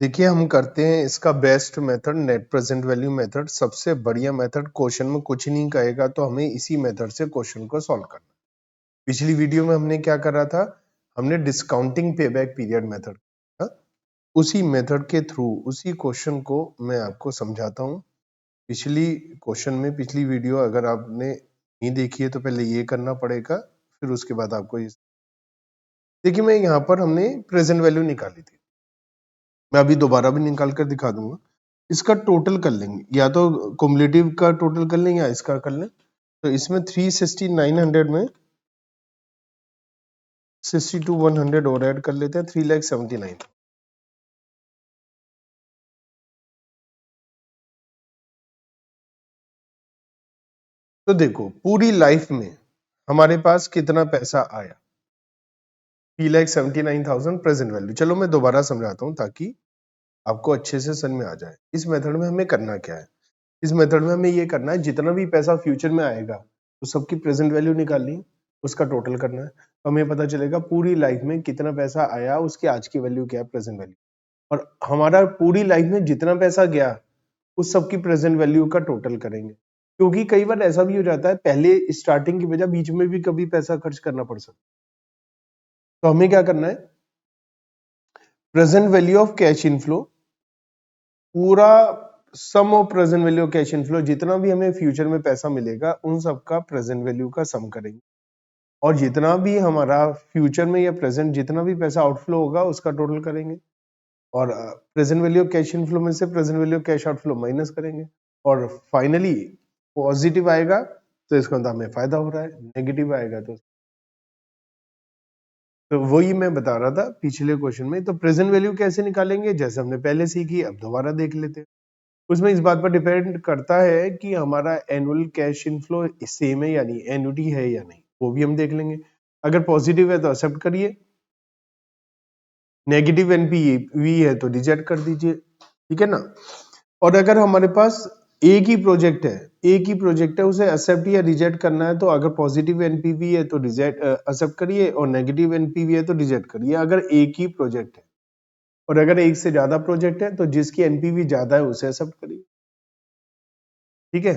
देखिए, हम करते हैं इसका best method net present value method. सबसे बढ़िया मेथड, क्वेश्चन में कुछ नहीं कहेगा तो हमें इसी मेथड से क्वेश्चन को सॉल्व करना। पिछली वीडियो में हमने क्या करा था, हमने डिस्काउंटिंग पेबैक पीरियड मेथड, उसी मेथड के थ्रू उसी क्वेश्चन को मैं आपको समझाता हूँ। पिछली वीडियो अगर आपने नहीं देखी है तो पहले ये करना पड़ेगा, फिर उसके बाद आपको ये देखिए। मैं यहाँ पर हमने प्रेजेंट वैल्यू निकाली थी, मैं अभी दोबारा भी निकाल कर दिखा दूंगा। इसका टोटल कर लेंगे, या तो कुमुलेटिव का टोटल कर लें या इसका कर लें। तो इसमें 360,900 में 62,100 और ऐड कर लेते हैं, 3,79,000। तो देखो, पूरी लाइफ में हमारे पास कितना पैसा आया, 3,79,000 प्रेजेंट वैल्यू। चलो मैं दोबारा समझाता हूँ ताकि आपको अच्छे से समझ में आ जाए। इस मेथड में हमें करना क्या है, इस मेथड में हमें ये करना है, जितना भी पैसा फ्यूचर में आएगा तो सबकी प्रेजेंट वैल्यू निकालनी, उसका टोटल करना है। तो हमें पता चलेगा पूरी लाइफ में कितना पैसा आया, उसकी आज की वैल्यू क्या है, प्रेजेंट वैल्यू। और हमारा पूरी लाइफ में जितना पैसा गया उस सबकी प्रेजेंट वैल्यू का टोटल करेंगे। क्योंकि कई बार ऐसा भी हो जाता है, पहले स्टार्टिंग की वजह बीच में भी कभी पैसा खर्च करना पड़ सकता है। तो हमें क्या करना है, present value of cash inflow, पूरा sum of present value of cash inflow, जितना भी हमें फ्यूचर में पैसा मिलेगा उन सबका प्रेजेंट वैल्यू का सम करेंगे। और जितना भी हमारा फ्यूचर में या प्रेजेंट जितना भी पैसा आउटफ्लो होगा उसका टोटल करेंगे। और present value of cash inflow में से present value of cash outflow minus करेंगे। और फाइनली पॉजिटिव आएगा तो इसका मतलब हमें फायदा हो रहा है, नेगेटिव आएगा तो वही मैं बता रहा था पिछले क्वेश्चन में। तो प्रेजेंट वैल्यू कैसे निकालेंगे, जैसे हमने पहले सीखी, अब दोबारा देख लेते हैं। उसमें इस बात पर डिपेंड करता है कि हमारा एनुअल कैश इनफ्लो सेम है यानी एन्युटी है या नहीं, वो भी हम देख लेंगे। अगर पॉजिटिव है तो एक्सेप्ट करिए, नेगेटिव एनपीवी है तो रिजेक्ट कर दीजिए, ठीक है ना। और अगर हमारे पास एक ही प्रोजेक्ट है, उसे एक्सेप्ट या रिजेक्ट करना है, तो अगर पॉजिटिव एनपीवी है तो रिजेक्ट एक्सेप्ट करिए और नेगेटिव एनपीवी है तो रिजेक्ट करिए, अगर एक ही प्रोजेक्ट है। और अगर एक से ज्यादा प्रोजेक्ट है तो जिसकी एनपीवी ज्यादा है उसे एक्सेप्ट करिए, ठीक है।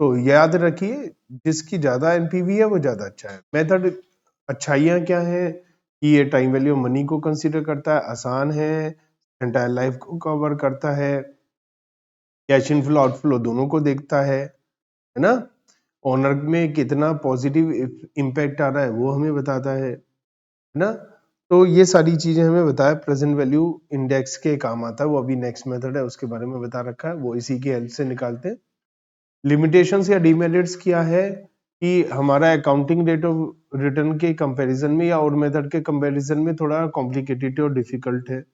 तो याद रखिए, जिसकी ज्यादा एनपीवी है वो ज्यादा अच्छा है। मेथड अच्छाइयाँ क्या है कि ये टाइम वैल्यू मनी को कंसीडर करता है, आसान है, एंटायर लाइफ को कवर करता है, कैश इनफ्लो आउटफ्लो दोनों को देखता है ना। ओनर में कितना पॉजिटिव इम्पैक्ट आ रहा है वो हमें बताता है ना। तो ये सारी चीजें हमें बताया, प्रेजेंट वैल्यू इंडेक्स के काम आता है, वो अभी नेक्स्ट मेथड है उसके बारे में बता रखा है, वो इसी की हेल्प से निकालते हैं। लिमिटेशंस या डिमेरिट्स क्या है कि हमारा अकाउंटिंग रेट ऑफ रिटर्न के कंपैरिजन में या और मेथड के कंपैरिजन में थोड़ा कॉम्प्लिकेटेड और डिफिकल्ट है।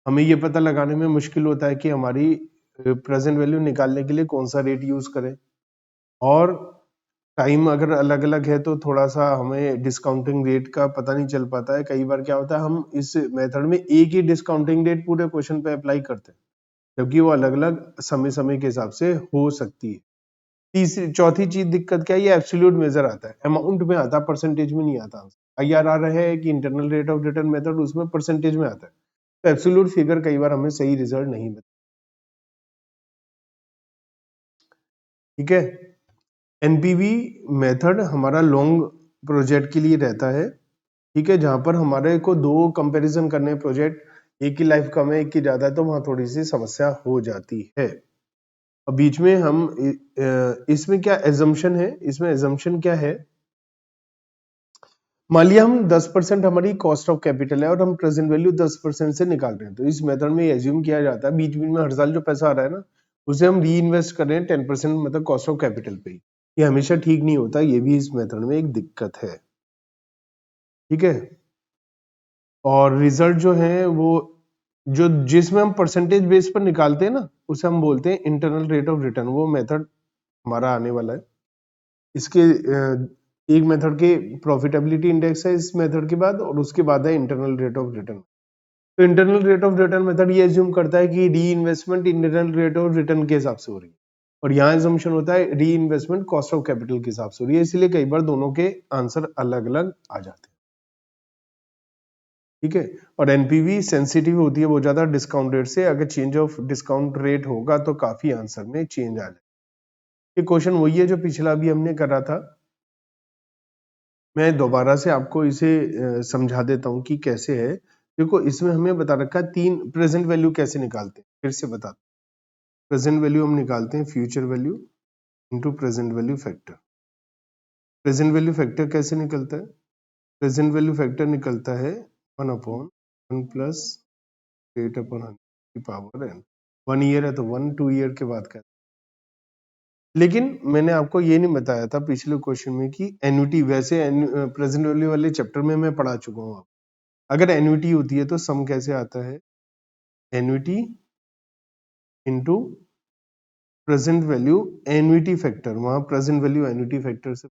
हमें ये पता लगाने में मुश्किल होता है कि हमारी प्रेजेंट वैल्यू निकालने के लिए कौन सा रेट यूज करें। और टाइम अगर अलग अलग है तो थोड़ा सा हमें डिस्काउंटिंग रेट का पता नहीं चल पाता है। कई बार क्या होता है, हम इस मेथड में एक ही डिस्काउंटिंग रेट पूरे क्वेश्चन पे अप्लाई करते हैं, जबकि वो अलग अलग समय समय के हिसाब से हो सकती है। तीसरी चौथी चीज दिक्कत क्या है, ये एब्सोल्यूट मेजर आता है, अमाउंट में आता है, परसेंटेज में नहीं आता। आईआरआर है कि internal rate of return method, उसमें परसेंटेज में आता है। तो एब्सोल्यूट फिगर कई बार हमें सही रिजल्ट नहीं मिलता, ठीक है। एनपीवी मेथड हमारा लॉन्ग प्रोजेक्ट के लिए रहता है, ठीक है, जहां पर हमारे को दो कंपैरिजन करने प्रोजेक्ट, एक की लाइफ कम है एक की ज्यादा है, तो वहां थोड़ी सी समस्या हो जाती है। अब बीच में हम इसमें क्या एजम्पशन है, इसमें एजम्पशन क्या है, मान लिया हम 10% हमारी कॉस्ट ऑफ कैपिटल है और हम प्रेजेंट वैल्यू 10% से निकाल रहे हैं। तो इस मेथड में एज्यूम किया जाता है बीच बीच में हर साल जो पैसा आ रहा है ना, उसे हम री इन्वेस्ट कर रहे हैं 10%, मतलब कॉस्ट ऑफ कैपिटल पे ही। ये हमेशा ठीक नहीं होता, ये भी इस मेथड में एक दिक्कत है, ठीक है। और रिजल्ट जो है वो जो जिसमें हम परसेंटेज बेस पर निकालते हैं ना, उसे हम बोलते हैं इंटरनल रेट ऑफ रिटर्न। वो मेथड हमारा आने वाला है। इसके एक मेथड के प्रॉफिटेबिलिटी इंडेक्स है इस मेथड के बाद, और उसके बाद है इंटरनल रेट ऑफ रिटर्न। तो internal rate of return method ये एज्यूम करता है कि री investment internal rate of return के हिसाब से हो रही है, और यहाँ एजम्पशन होता है री इन्वेस्टमेंट कॉस्ट ऑफ कैपिटल के हिसाब से हो रही है। इसलिए कई बार दोनों के आंसर अलग अलग आ जाते हैं। ठीक है। और एनपीवी सेंसिटिव होती है बहुत ज्यादा डिस्काउंट रेट से, अगर चेंज ऑफ डिस्काउंट रेट होगा तो काफी आंसर में चेंज आ जाए। ये क्वेश्चन वही है जो पिछला भी हमने करा था। मैं दोबारा से आपको इसे समझा देता हूँ कि कैसे है। देखो इसमें हमें बता रखा है तीन प्रेजेंट वैल्यू कैसे निकालते हैं, फिर से बता। प्रेजेंट वैल्यू हम निकालते हैं future value into present value factor. Present value factor कैसे निकलता है? प्रेजेंट वैल्यू फैक्टर निकलता है 1/1 प्लस 8/100 की पावर n। 1 ईयर है तो 1, 2 ईयर के बाद का। लेकिन मैंने आपको ये नहीं बताया था पिछले क्वेश्चन में कि एन्युटी, वैसे प्रेजेंट वैल्यू वाले चैप्टर में मैं पढ़ा चुका हूँ। अगर एन्युटी होती है तो सम कैसे आता है? Annuity into present value annuity factor, वहां प्रेजेंट वैल्यू एन्युटी फैक्टर से।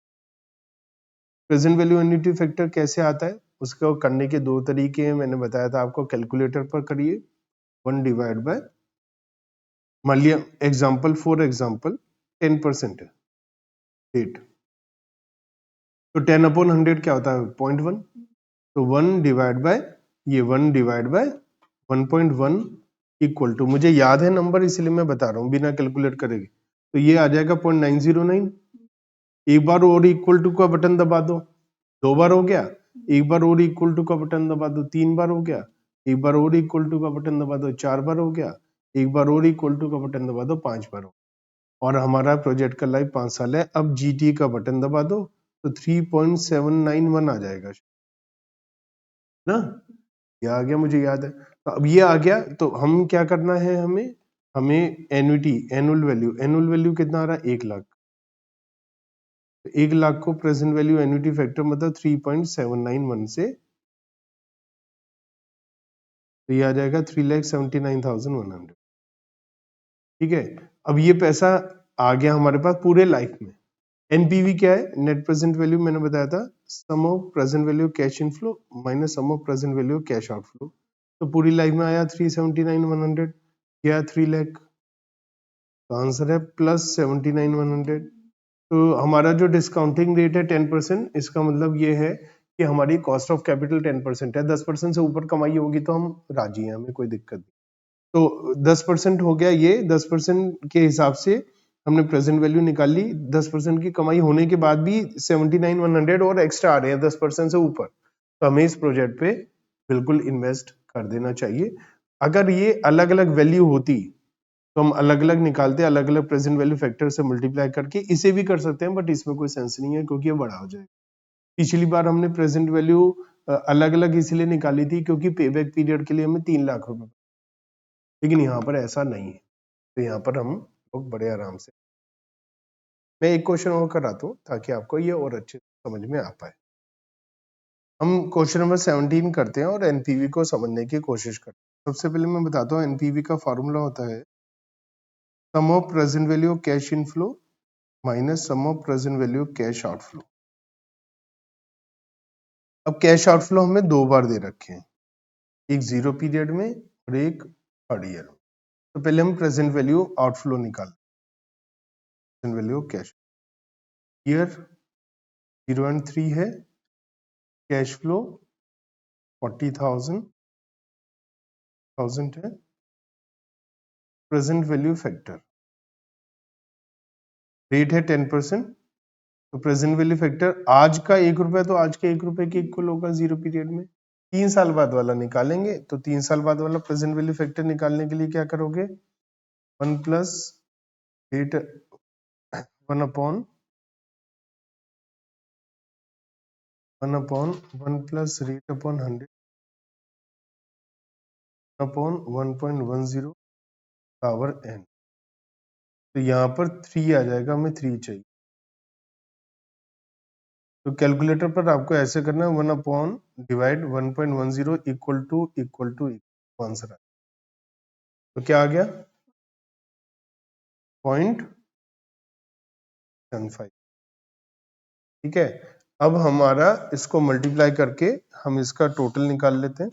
प्रेजेंट वैल्यू एन्युटी फैक्टर कैसे आता है? उसको करने के दो तरीके हैं, मैंने बताया था आपको। कैलकुलेटर पर करिए, 1 डिवाइड बाय, मान लिया एग्जाम्पल फॉर एग्जाम्पल 10% है 8, तो 10/100 क्या होता है? 0.1। तो 1 डिवाइड बाय, ये 1 डिवाइड बाय 1.1 इक्वल टू, मुझे याद है नंबर इसलिए मैं बता रहा हूँ, बिना कैलकुलेट करेंगे तो ये आ जाएगा 0.909। एक बार और इक्वल टू का बटन दबा दो, 2 बार हो गया। एक बार और इक्वल टू का बटन दबा दो, 3 बार हो गया। एक बार और इक्वल टू का बटन दबा दो, 4 बार हो गया। एक बार और इक्वल टू का बटन दबा दो, 5 बार हो। और हमारा प्रोजेक्ट का लाइफ 5 साल है। अब जीटी का बटन दबा दो तो 3.791 आ जाएगा ना। ये आ गया, मुझे याद है। तो अब ये आ गया तो हम क्या करना है, हमें हमें एन्युटी, एनुअल वैल्यू कितना आ रहा है? 1 लाख। 1 लाख को प्रेजेंट वैल्यू एन्युटी फैक्टर मतलब 3.791 से, तो ये आ जाएगा 3,79,100। ठीक है। अब ये पैसा आ गया हमारे पास पूरे लाइफ में। एनपीवी क्या है? नेट प्रेजेंट वैल्यू, मैंने बताया था sum of present value cash inflow minus sum of present value cash outflow. तो पूरी लाइफ में आया 379,100, क्या 3 लाख। तो आंसर है +79,100। तो हमारा जो डिस्काउंटिंग रेट है 10%, इसका मतलब ये है कि हमारी कॉस्ट ऑफ कैपिटल 10% है। 10% से ऊपर कमाई होगी तो हम राजी हैं, हमें कोई दिक्कत नहीं। तो 10% हो गया ये। 10% के हिसाब से हमने प्रेजेंट वैल्यू निकाल ली। 10% की कमाई होने के बाद भी 79,100 और एक्स्ट्रा आ रहे हैं 10% से ऊपर, तो हमें इस प्रोजेक्ट पे बिल्कुल इन्वेस्ट कर देना चाहिए। अगर ये अलग अलग वैल्यू होती तो हम अलग अलग निकालते, अलग अलग प्रेजेंट वैल्यू फैक्टर से मल्टीप्लाई करके। इसे भी कर सकते हैं बट इसमें कोई सेंस नहीं है क्योंकि ये बड़ा हो जाएगा। पिछली बार हमने प्रेजेंट वैल्यू अलग अलग इसलिए निकाली थी क्योंकि पेबैक पीरियड के लिए हमें 3 लाख रुपए, लेकिन यहाँ पर ऐसा नहीं है। तो यहाँ पर हम लोग बड़े आराम से, मैं एक क्वेश्चन और कराता हूँ ताकि आपको ये और अच्छे समझ में आ पाए। हम क्वेश्चन नंबर 17 करते हैं और एनपीवी को समझने की कोशिश करते हैं। सबसे पहले मैं बताता हूँ एनपीवी का फॉर्मूला होता है sum of present value cash inflow minus sum of present value cash outflow. अब कैश आउटफ्लो हमें 2 बार दे रखे हैं, एक 0 पीरियड में और एक 3rd ईयर में। तो पहले हम प्रेजेंट वैल्यू आउटफ्लो निकाल, present value cash year 0 and 3 है, कैश फ्लो 40,000 है, प्रेजेंट वैल्यू फैक्टर रेट है 10%। तो प्रेजेंट वैल्यू फैक्टर आज का 1 रुपया, तो आज के 1 रुपए के इक्वल होगा 0 पीरियड में। 3 साल बाद वाला निकालेंगे तो 3 साल बाद वाला प्रेजेंट वैल्यू फैक्टर निकालने के लिए क्या करोगे? 1 plus 8 1 plus rate upon 100 upon 1.10 power n। तो यहाँ पर 3 आ जाएगा, हमें 3 चाहिए। तो कैलकुलेटर पर आपको ऐसे करना है 1 upon divide 1.10 equal to answer. तो क्या आ गया? 0.75। ठीक है। अब हमारा इसको मल्टीप्लाई करके हम इसका टोटल निकाल लेते हैं।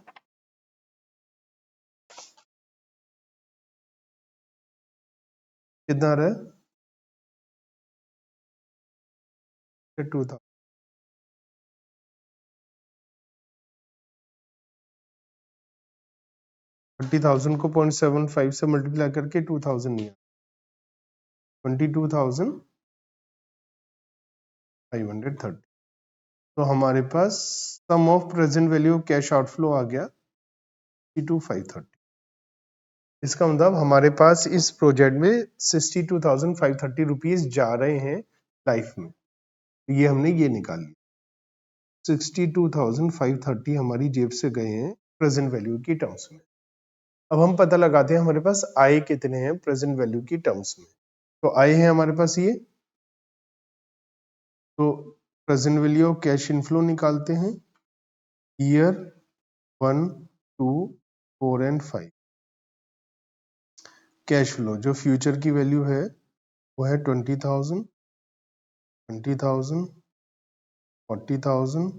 कितना आ रहा है? 2000। 30,000 को 0.75 से मल्टीप्लाई करके 2000 नहीं, 22,530। तो हमारे पास sum of present value cash outflow आ गया 62,530। इसका मतलब हमारे पास इस प्रोजेक्ट में 62,530 रुपीज जा रहे हैं लाइफ में। ये हमने ये निकाल लिया, 62,530 हमारी जेब से गए हैं प्रेजेंट वैल्यू की टर्म्स में। अब हम पता लगाते हैं हमारे पास आय कितने हैं प्रेजेंट वैल्यू की टर्म्स में। तो आय है हमारे पास ये, तो present value of cash inflow निकालते हैं, ईयर 1, 2, 4 एंड 5। कैश फ्लो जो फ्यूचर की वैल्यू है वो है 20,000, 20,000, 40,000।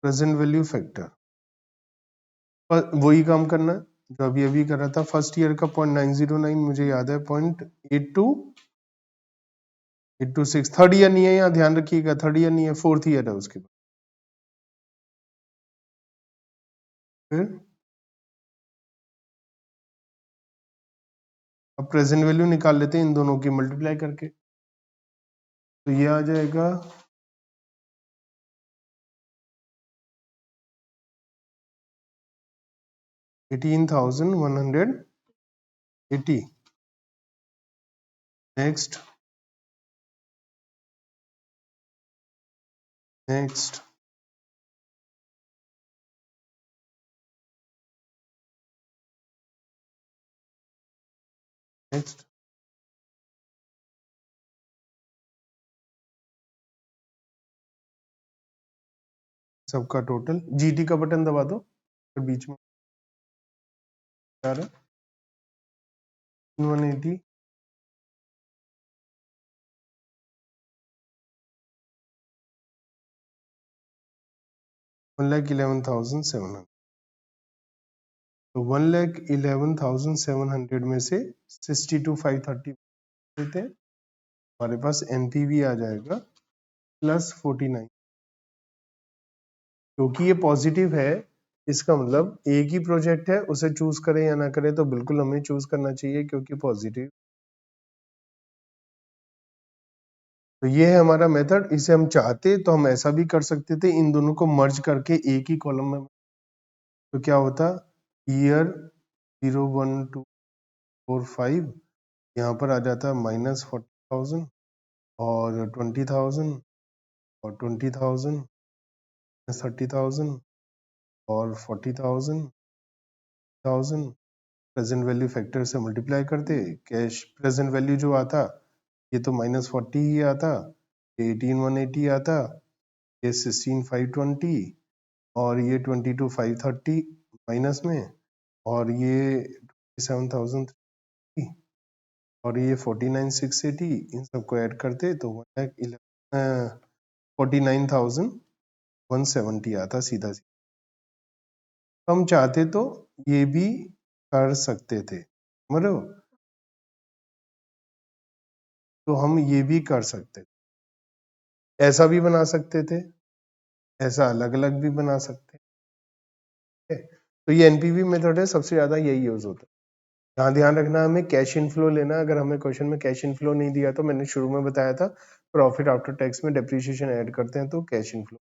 प्रेजेंट वैल्यू फैक्टर वही काम करना है जो अभी अभी कर रहा था। फर्स्ट ईयर का 0.909 मुझे याद है, 0.8286। थर्ड ईयर नहीं है, यहाँ ध्यान रखिएगा, थर्ड ईयर नहीं है, फोर्थ ईयर है उसके बाद। फिर अब प्रेजेंट वैल्यू निकाल लेते हैं इन दोनों की मल्टीप्लाई करके। तो ये आ जाएगा 18,180। नेक्स्ट नेक्स्ट नेक्स्ट सबका टोटल। जीटी का बटन दबा दो, फिर बीच में आ रहा है 180 1,11,700। तो 1,11,700 में से 62,530 देते हैं, हमारे पास एनपीवी आ जाएगा +49। क्योंकि ये पॉजिटिव है, इसका मतलब एक ही प्रोजेक्ट है, उसे चूज करें या ना करें तो बिल्कुल हमें चूज करना चाहिए क्योंकि पॉजिटिव। तो ये है हमारा मेथड। इसे हम चाहते तो हम ऐसा भी कर सकते थे, इन दोनों को मर्ज करके एक ही कॉलम में। तो क्या होता, ईयर 0, 1, 2, 4, 5, यहाँ पर आ जाता -40,000 और 20,000 और 20,000, 30,000 और 40,000 प्रेजेंट वैल्यू फैक्टर से मल्टीप्लाई करते, कैश प्रेजेंट वैल्यू जो आता ये तो -40 ही आता, 18,180 आता, ये 16,520 और ये 22,530 माइनस में, और ये 27,000 और ये 49,680, इन सबको ऐड करते तो 49,170 आता सीधा सीधा। हम चाहते तो ये भी कर सकते थे, समझ रहे हो? तो हम ये भी कर सकते थे, ऐसा भी बना सकते थे, ऐसा अलग अलग भी बना सकते हैं। तो ये एनपीवी मेथड है, सबसे ज्यादा यही यूज होता है। यहाँ ध्यान रखना हमें कैश इनफ्लो लेना। अगर हमें क्वेश्चन में कैश इनफ्लो नहीं दिया तो मैंने शुरू में बताया था प्रॉफिट आफ्टर टैक्स में डेप्रिसिएशन ऐड करते हैं तो कैश इनफ्लो